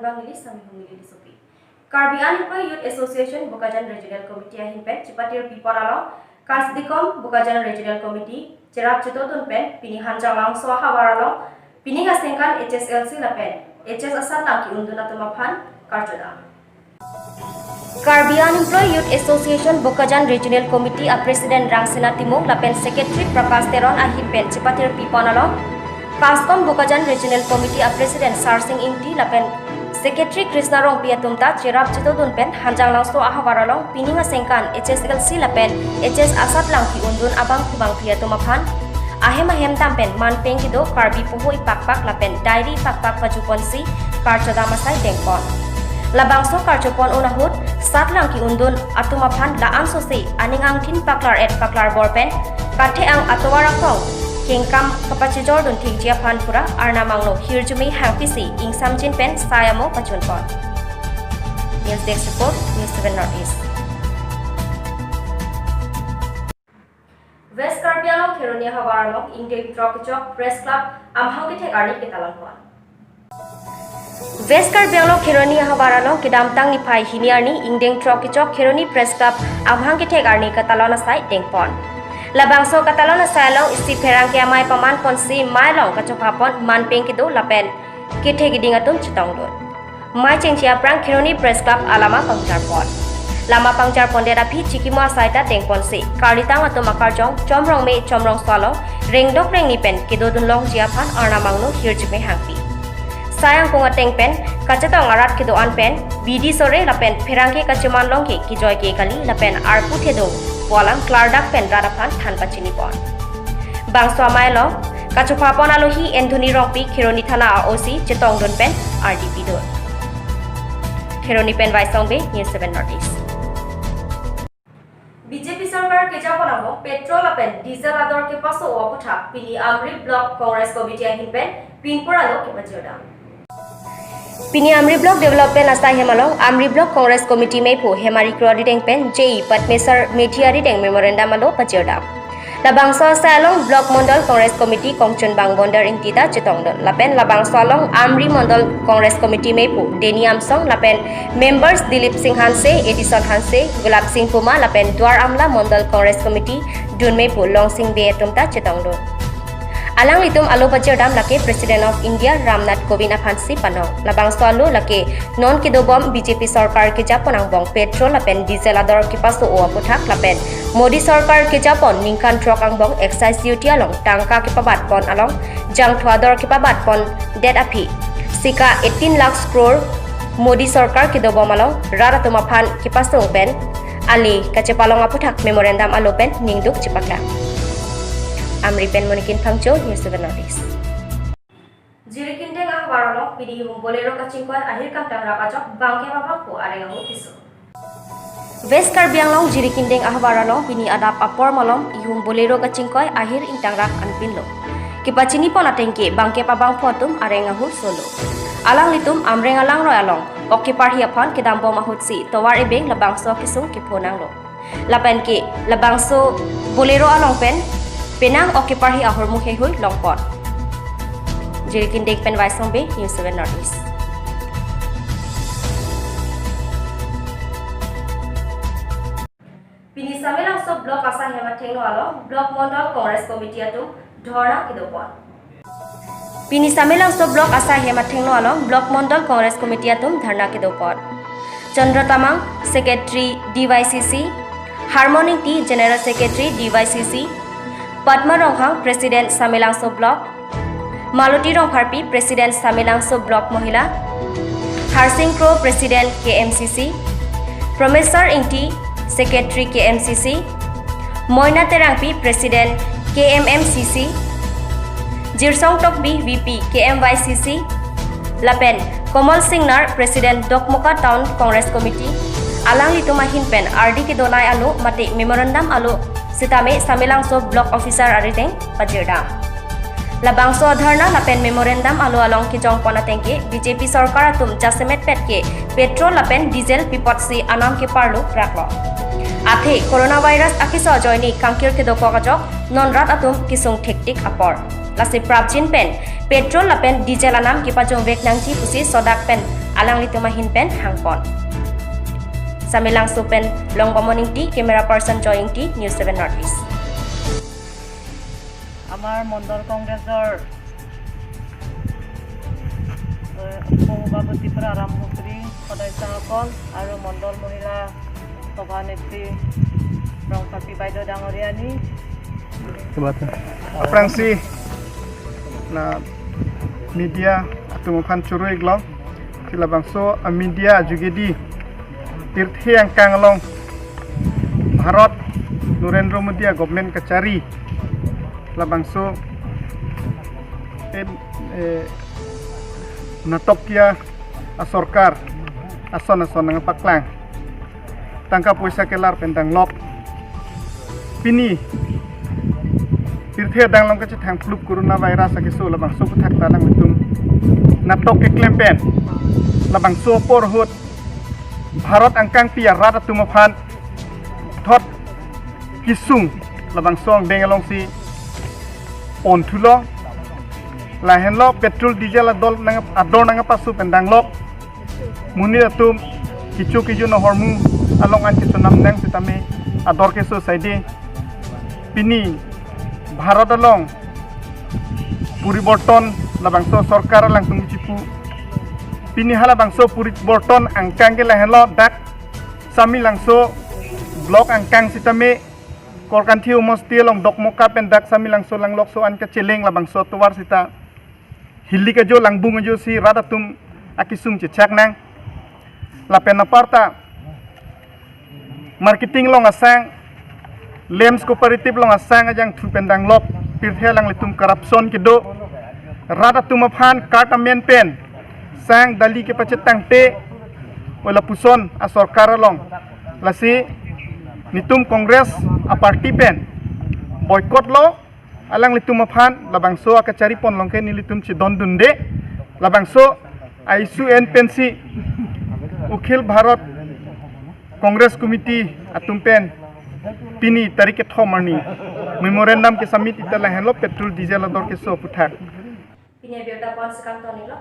Bangili Samihumili Sopi. Karbi Anipay Youth Association Bokajan Regional Committee Ahinpet Cipatir Piporalong Kasdikom Bokajan Regional Committee Cerap Citotun Pen Pini Hanjalang Soha Waralong Pini Hasengkan HSLC Lapen HS Asat Laki Unduna Tumaphan Karjodam. Karbi Unemployed Youth Association Bokajan Regional Committee a President Rangsina Timong Lapen Secretary Prakash Teron Ahinpen Cipatir Piporalong Kaskom Bokajan Regional Committee a President Sarsing Inti Lapen Secretary Krishna Rong Piatumta Cerap Citodun Pen Hanjang Langso Ahawaralong Pininga Sengkan HSLC Lapen HS Asat Langki Undun Abang Kubang Piatumaphan Ahem Tampen Manpeng Kido Karbi Puho Ipakpak Lapen Diary Pakpak Pajuponsi Karchodamasai Dengpon Labangso Karchopon Unahut Sat Langki Undun Atumaphan Laan Sose Aning Angtin Paklar et Paklar Borpen Kate Ang Atowarakong Kingkam Kapachijor Dun Tingjia Panpura Arna Manglo Hirjumi Hangpisi Ing Samjin Pen Sayamo Pachunpon. News Desk Report News 7 Northeast. West Karbialong Kironia Hawaralong Ing Dave Trokchok Press Club Amhangkitek Arni Kitalangwan. West Karbialong Kironia Hawaralong Kidamtang Nipai Hiniarni Ing Deng Trokchok Kironi Press Club Amhangkitek Arni Katalona Sai Dengpon. Labangso Katalona Salong isti perang ke amai paman ponsi mailong kacopapon manpeng kido lapen kithe gidingatun chitongdon mai chengchia prang Kironi Press Club alama pangjarpon lama pangjarpon derapi chikimo saita tengponsi karitang ato makarjong chomrong me chomrong swalong rengdok reng nipen kido dunlong jiapan arnamangno hirjme hangpi sayang konga tengpen kachatong arat kido anpen bidi sore lapen perang ke kachuman longke kijoy ke kali lapen arpu thedo Walang Clardak Pen Radapan Tanpa Cinipon. Bangso Mailong, Kachupapon Alohi Anthony Rongpi Kironi Thana OC Chetong Dun Pen RDP Dun. Kironi Pen Vaisongbe News 7 Northeast. BJP Sarkar Kejaponamo Petrol Pen Diesel Ador ke Paso Opotha Pini Amri Block Congress Committee Ahinpen Pinporalo ke Pajodam. Pini Amri Block Development Asa Hemalong Amri Block Congress Committee Mepo Hemari Krodi Deng Pen JE Patmesar Mediari Deng Memorandum Alo Pajodam. Labangso Salong Block Mondal Congress Committee Kongchun Bang Bondar Intita Chetongdon Lapen Labangso Along Amri Mondal Congress Committee Mepo Deni Amsong Lapen Members Dilip Singh Hanse Edison Hanse Gulab Singh Puma Lapen Dwar Amla Mondal Congress Committee Dun Mepo Long Singh Beatumta Chetongdon Alang litum alo Pajodam lake President of India Ramnath Kovind Aphansi Panong labangso alo lake non kidobom BJP Sarkar ke Japon bong petrol lapen diesel ador kipaso o apothak lapen Modi Sarkar ke Japon ningkan trok bong excise duty along tangka kipabat pon along jang thwador kipabat pon det api sika 18 lakh crore Modi Sarkar kidobom along rara tumaphan kipaso ben ali kachepalong apothak memorandum alo pen ningduk chipakla Amri Pen Monikin Pangcho News 7 Northeast. Jirikindeng Ahwarolong Pidi Hum Bolero Kachingkon Ahir Kamtang Rapajok Bangke Mabangko Arengaho Kiso. West Karbianglong Jirikindeng Ahwarolong Pini Adap Apor Molom Ihum Bolero Kachingkoi Ahir Intang Rak Anpinlo. Kipachini Ponatengke Bangke Pabang Potum Arengaho Solo. Alang litum Amreng Alang Royalong Occupar Hiapon Kidambo Mahutsi Towar Ebeng Labangso Kisung Kiponanglo. Lapen ke Labangso Bolero Along Pen Penang Occupar hi ahor mukhe hui longpot. Jirikindeng Pen Vaisongbe News 7 Northeast. Pini Samelang so Block Asa Hemathengno alo Block Mondal Congress Committee atu Dhorna kidopon. Pini Samelang so Block Asa Hemathengno alo Block Mondal Congress Committee atu Dharna kidopon. Chandra Tamang Secretary DYCC Harmony T General Secretary DYCC Padma Ronghang President Samelangso Block Maluti Rongharpi President Samelangso Block Mohila Harsing Kro President KMCC Promesar Inti Secretary KMCC Moina Terangpi President KMMCC Jirsong Tokbi VP KMYCC Lapen Komal Singnar President Dokmoka Town Congress Committee Alang Litumahin Pen RD Kedonai Alo Mate Memorandum Alo Sitame Samelangso Block Officer Ariteng Pajodam. Labangso Dharna Lapen Memorandum Alo Along Kijong Ponatengke BJP Sarkar Atum Jasemet Petke Petrol Lapen Diesel Pipotsi Anam ke Parlo Raklo. Athe Coronavirus Akiso Joini Kankir Kedopokajok Non Rat Atum Kisung Tektik Apor. Lasi Prabjin Pen Petrol Lapen Diesel Anam Kipajong Veknangji Pusi Sodak Pen alang lituma hinpen hangpon. Samilang supen long pamoning ti camera person joining ti News 7 Northeast. Amar Mondol Kongresor Pungubabati Praram Mukri Sadaisakol Aru Mondol Mohila Sophanetri Prangsapi Baido Dangoriani Aprangsi na media atumupan curui glong sila bangso media jugedi tirthi yang kanglong Bharat Narendra Modi government kacari labangso natokya asorkar ason nang paklang tangka puisa kelar pendang lop pini tirthi dang long kache thang flu corona virus akiso labangso puthak talang mitum natok ke klempen labangso porhut Bharat angkang pia rata tumaphan thot kisung labangso dengalong si on thulo lahen lo petrol diesel adol nang ador nang pasu pendang lok muni atum kicu no hormu along an kicu nam nang sitame ador ke so saide pini Bharat along puriborton labangso sarkar lang tung cipu pini hala bangso puriborton angkang ke lahen lo dak sami langso blok angkang sitame korkan thiu mosti long dok moka pendak sami langso lang lokso an ka celeng labang so tuwar sita hilli ka jo lang bunga jo si rada tum akisung cecak nang la pena parta marketing long asang lems kooperatif long asang ajang thu pendang lok pirthe lang litum corruption kido rada tum aphan kartamen pen sang dali ke pacetang te wala puson a sarkar long lasi nitum kongres a parti pen boycott lo alang litum aphan labangso akacari pon longke ni litum ci don dunde labangso aisu en pensi ukhil Bharat Congress Committee atum pen pini tarike thomarni memorandum ke submit itala henlo petrol diesel ador ke so puthak Pini biota pon sekantoni lo